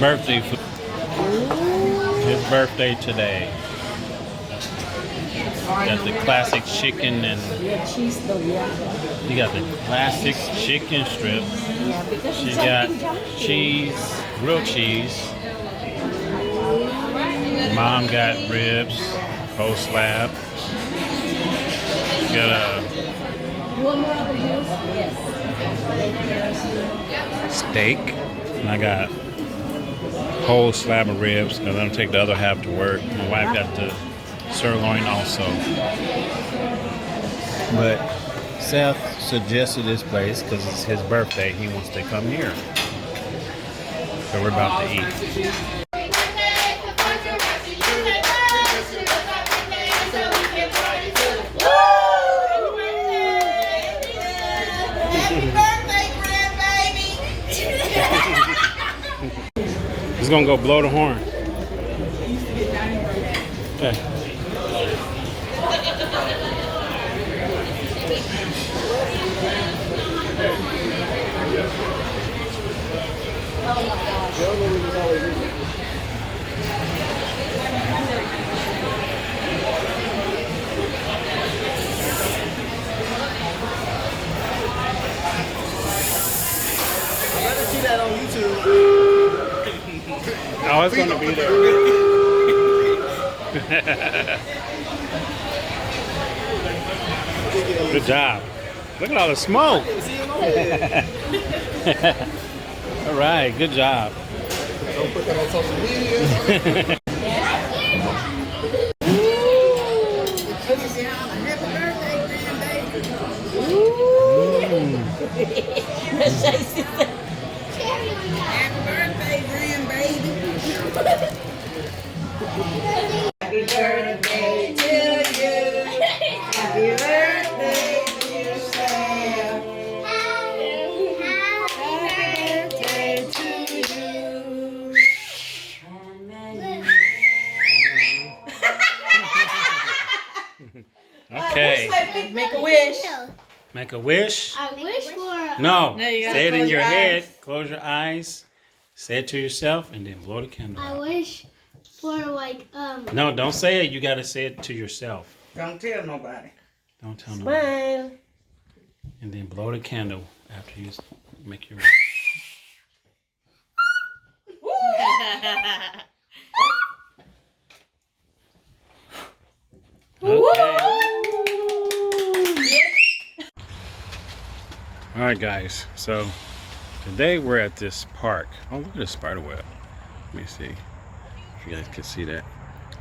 birthday food. His birthday today. Got the classic chicken and you got the classic chicken strip. She got cheese, grilled cheese. Mom got ribs, whole slab. Got a steak, and I got whole slab of ribs. I'm gonna take the other half to work. My wife got the sirloin also. But Seth suggested this place because it's his birthday. He wants to come here. So we're about to eat. He's gonna go blow the horn. Okay. I better see that on YouTube. Oh, it's gonna be there. Good job. Look at all the smoke. All right, good job. Don't put that on social media. Happy birthday, grandbaby. Happy birthday to you. Happy birthday, dear Sam. Happy birthday to you. Okay. Make a wish. Make a wish. I wish for No. No, you gotta Say it in close your your head. eyes. Close your eyes. Say it to yourself and then blow the candle I out. wish for like No, don't say it. You gotta say it to yourself. Don't tell nobody. Don't tell nobody. Smile. And then blow the candle after you make your. Okay. All right, guys. So today we're at this park. Oh, look at the spider web. Let me see if you guys can see that.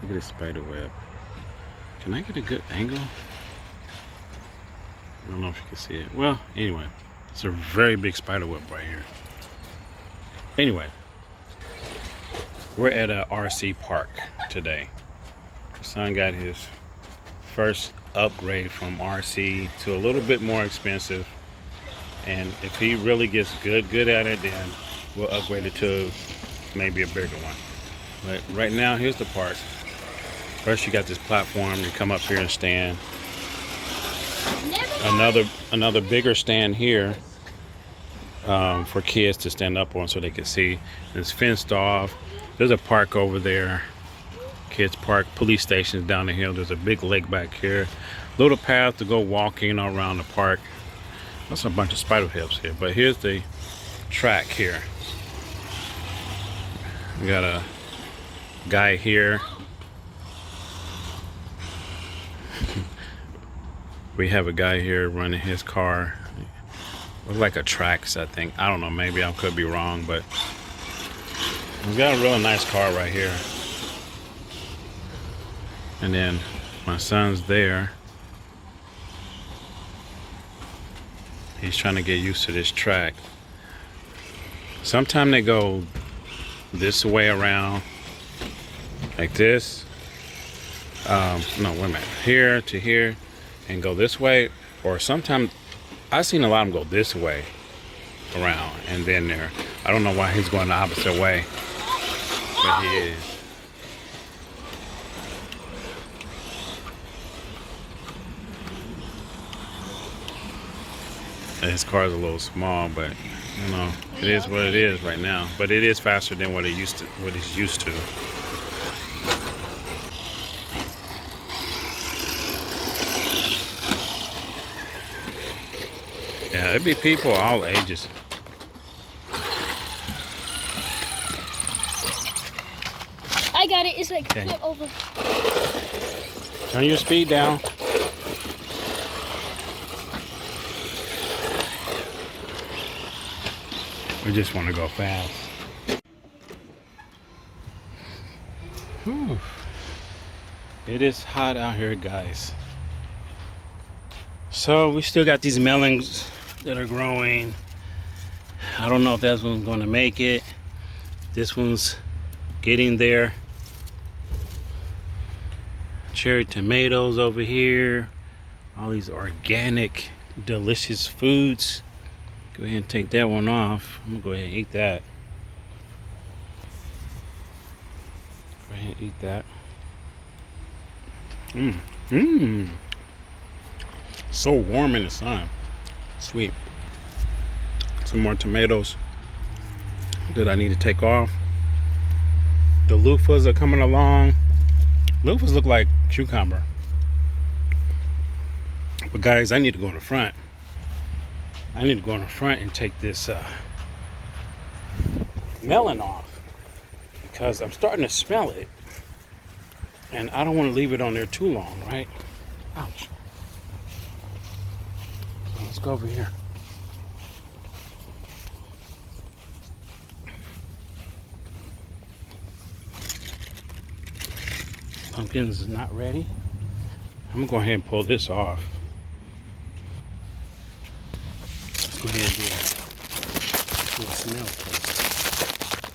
Look at the spider web. Can I get a good angle? I don't know if you can see it. Well, anyway, it's a very big spider web right here. Anyway, we're at a RC park today. My son got his first upgrade from RC to a little bit more expensive. And if he really gets good at it, then we'll upgrade it to maybe a bigger one. But right now, here's the park. First, you got this platform. You come up here and stand. Another bigger stand here for kids to stand up on so they can see. It's fenced off. There's a park over there. Kids park. Police stations down the hill. There's a big lake back here. Little path to go walking around the park. That's a bunch of spider webs here, but here's the track here. We got a guy here. We have a guy here running his car. Looks like a Trax, I think. I don't know, maybe I could be wrong, but we've got a real nice car right here. And then my son's there. He's trying to get used to this track. Sometimes they go this way around, like this. No, wait a minute. Here to here, and go this way. Or sometimes I've seen a lot of them go this way around, and then there. I don't know why he's going the opposite way, but he is. And his car is a little small, but You know, it is what it is right now, but it is faster than what it's used to. Yeah, it'd be people all ages. I got it. It's like Okay. flip over. Turn your speed down. We just want to go fast. Whew. It is hot out here, guys. So we still got these melons that are growing. I don't know if that one's going to make it. This one's getting there. Cherry tomatoes over here. All these organic, delicious foods. Go ahead and take that one off. I'm gonna go ahead and eat that. Go ahead and eat that. So warm in the sun. Sweet. Some more tomatoes that I need to take off. The loofahs are coming along. Loofahs look like cucumber. But guys, I need to go in the front. I need to go in the front and take this melon off because I'm starting to smell it. And I don't want to leave it on there too long, right? Ouch. So let's go over here. Pumpkins is not ready. I'm gonna go ahead and pull this off. Let's go ahead and do a smell test.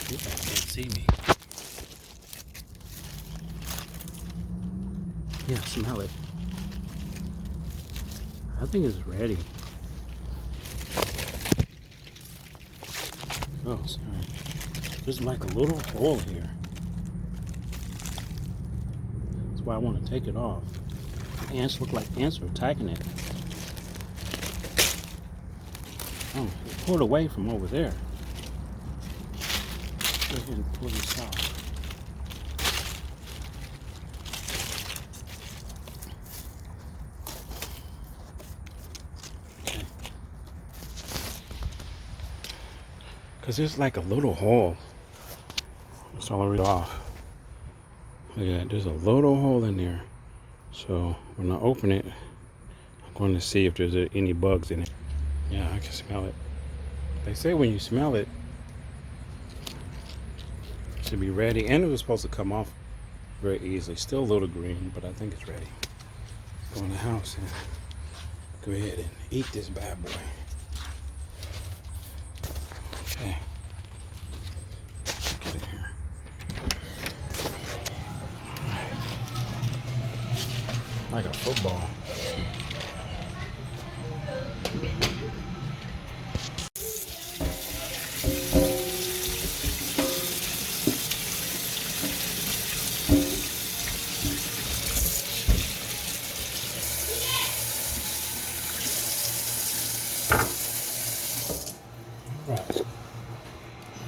You guys can't see me. Yeah, smell it. I think it's ready. Oh, sorry. There's like a little hole here. That's why I want to take it off. Ants look like ants are attacking it. Oh, pull it away from over there. Go ahead and pull this off. Because there's like a little hole. It's already off. Look at that. There's a little hole in there. So when I open it, I'm going to see if there's any bugs in it. Yeah, I can smell it. They say when you smell it, it should be ready. And it was supposed to come off very easily. Still a little green, but I think it's ready. Go in the house and go ahead and eat this bad boy. Okay. Get it here. Like a football. Right. Here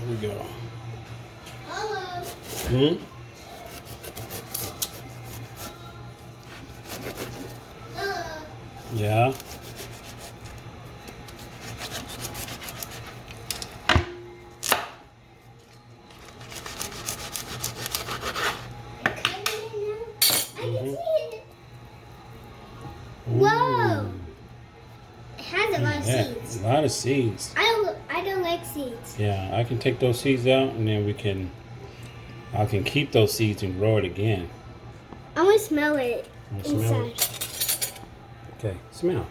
we go. Hello. Hmm? Hello. Yeah. I can see it. Whoa. It has a lot of Yeah, seeds. a lot of seeds. I don't like seeds. Yeah, I can take those seeds out and then I can keep those seeds and grow it again. I want to smell it Wanna smell it? inside. Okay, smell.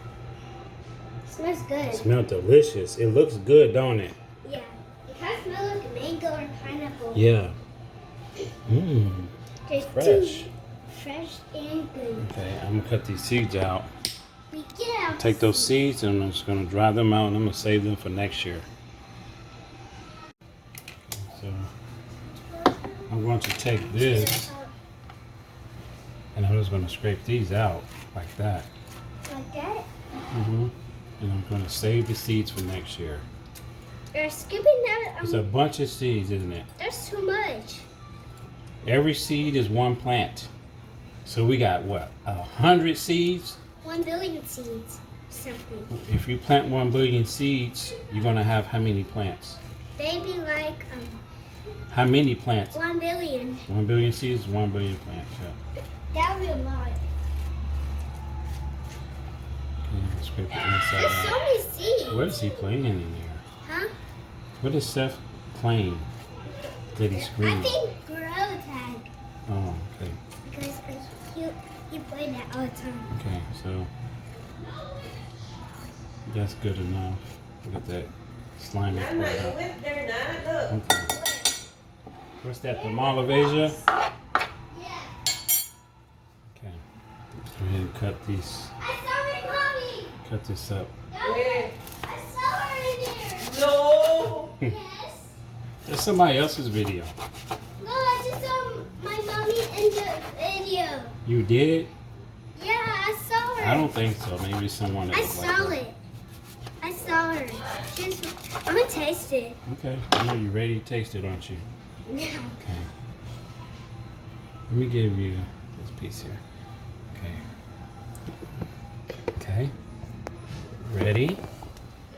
It smells good. It smells delicious. It looks good, don't it? Yeah. It kind of smells like mango or pineapple. Yeah. Mmm, There's fresh. two. Fresh and good. Okay, I'm gonna cut these seeds out. We get out. Take those seeds and I'm just gonna dry them out and I'm gonna save them for next year. So I'm I'm going to take this and I'm just going to scrape these out like that. Like that? And I'm going to save the seeds for next year. You're skipping that. It's a bunch of seeds, isn't it? That's too much. Every seed is one plant. So we got what, 100 seeds? 1 billion seeds. Something. If you plant 1 billion seeds, you're gonna have how many plants? Maybe like How many plants? 1 billion. 1 billion seeds, 1 billion plants. Yeah. That would be a lot. Okay, scrape the inside There's so out. many seeds. What is he playing in there? Huh? What is Seth playing? That he's I screaming. think Grow Tag. Oh, okay. Because he played that all the time. Okay, so that's good enough. Look at that slimy part out. Okay. What's that? The Mall of Asia? Okay. Go ahead and cut these. I saw it, Mommy. Cut this up. I saw her in there. No. Yes. That's somebody else's video. No, I just saw my mommy in the video. You did? Yeah, I saw her. I don't think so. Maybe someone I else. saw it. I saw her. I'm gonna taste it. Okay. I know you're ready to taste it, aren't you? No. Okay. Let me give you this piece here. Okay. Okay. Ready?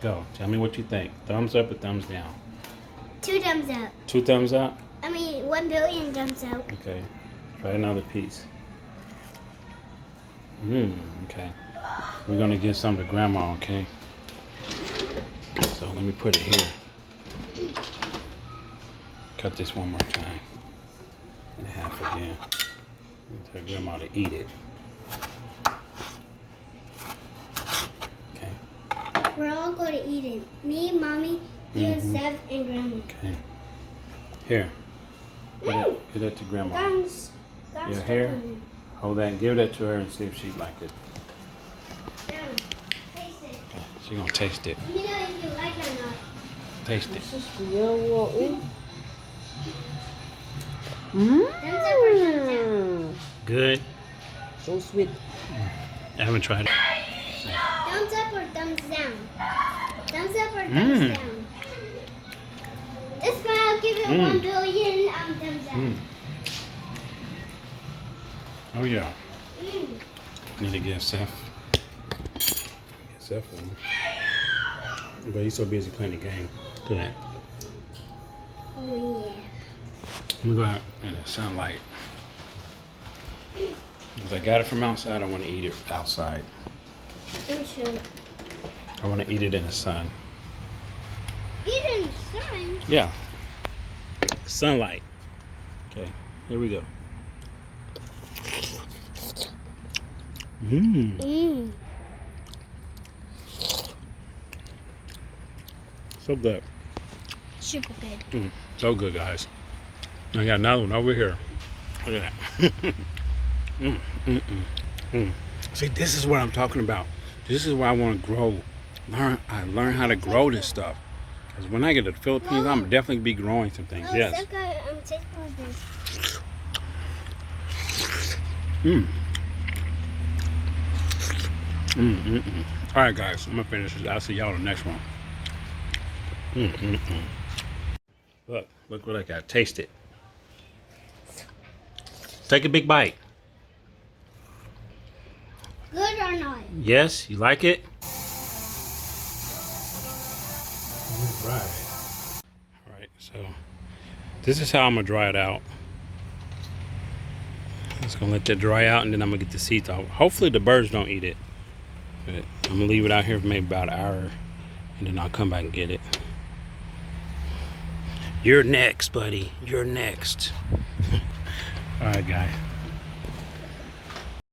Go. Tell me what you think. Thumbs up or thumbs down? 2 thumbs up. 2 thumbs up? I mean, 1 billion thumbs up. Okay. Try another piece. Okay. We're gonna give some to Grandma, okay? So let me put it here. Cut this one more time. In half again. Tell Grandma to eat it. Okay. We're all going to eat it. Me, Mommy, you, Seth, and Grandma. Okay. Here. Give that to Grandma. Thumbs. Your hair? Hold that and give that to her and see if she'd like it. Down. Taste it. She's gonna taste it. Let me know if you like it or not. Taste it. Thumbs up or thumbs down? Good. So sweet. I haven't tried it. Thumbs up or thumbs down? Thumbs up or thumbs down? This one I'll give it 1 billion thumbs down. Oh yeah. Mm. Need to get Seth. Get Seth one. But he's so busy playing the game. Look at that. Oh Let me go out in the sunlight. Because I got it from outside, I want to eat it outside. yeah. I'm sure. I want to eat it in the sun. Eat in the sun. Yeah. Sunlight. Okay, here we go. Mmm. So good. Super good. So good, guys. I got another one over here. Look at that. See, this is what I'm talking about. This is why I want to grow. Learn how to grow this stuff. Because when I get to the Philippines, I'm definitely be growing some things. Oh, Yes. Seth got taste this. All right, guys. I'm going to finish this. I'll see y'all in the next one. Look what I got. Taste it. Take a big bite. Good or not? Yes, you like it? Right. All right, so this is how I'm gonna dry it out. Just gonna let that dry out, and then I'm gonna get the seeds off. Hopefully the birds don't eat it. But I'm gonna leave it out here for maybe about an hour, and then I'll come back and get it. You're next, buddy. You're next. All right, guys.